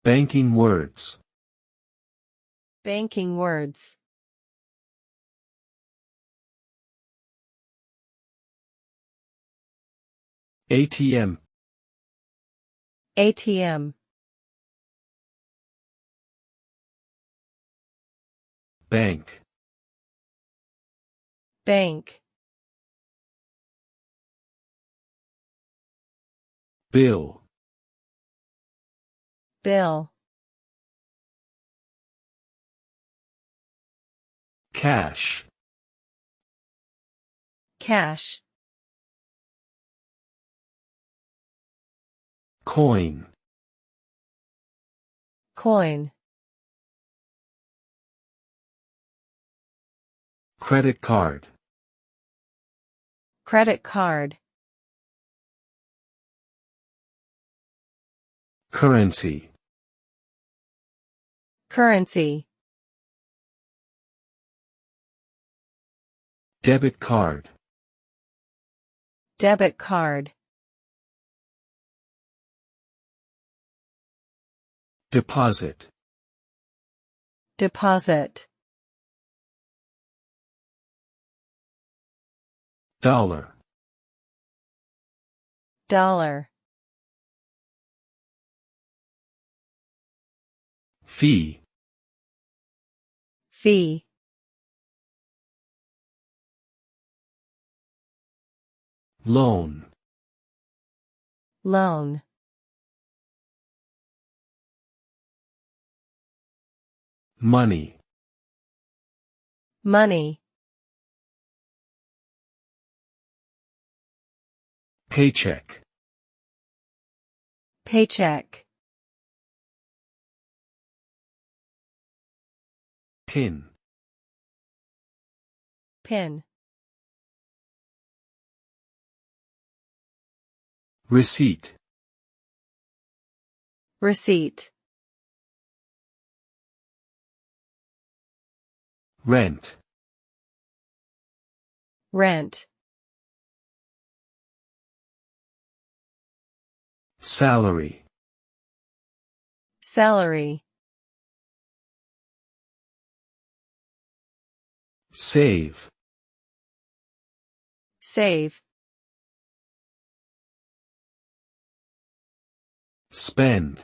Banking words. Banking words. ATM. ATM. Bank. Bank. Bill. Bill. Cash. Cash. Coin. Coin. Credit card. Credit card. Currency. Currency. Debit card. Debit card. Deposit. Deposit. Dollar. Dollar. Fee. Fee. Loan. Loan. Money. Money. Paycheck. Paycheck. Pin. Pin. Receipt. Receipt. Rent. Rent. Salary. Salary. Save. Save. Spend.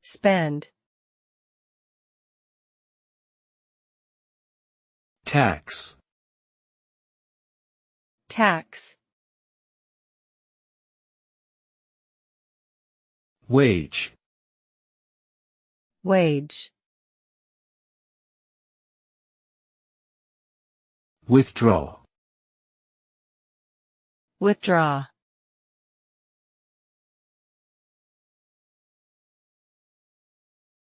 Spend. Tax. Tax. Wage. Wage. Withdraw. Withdraw.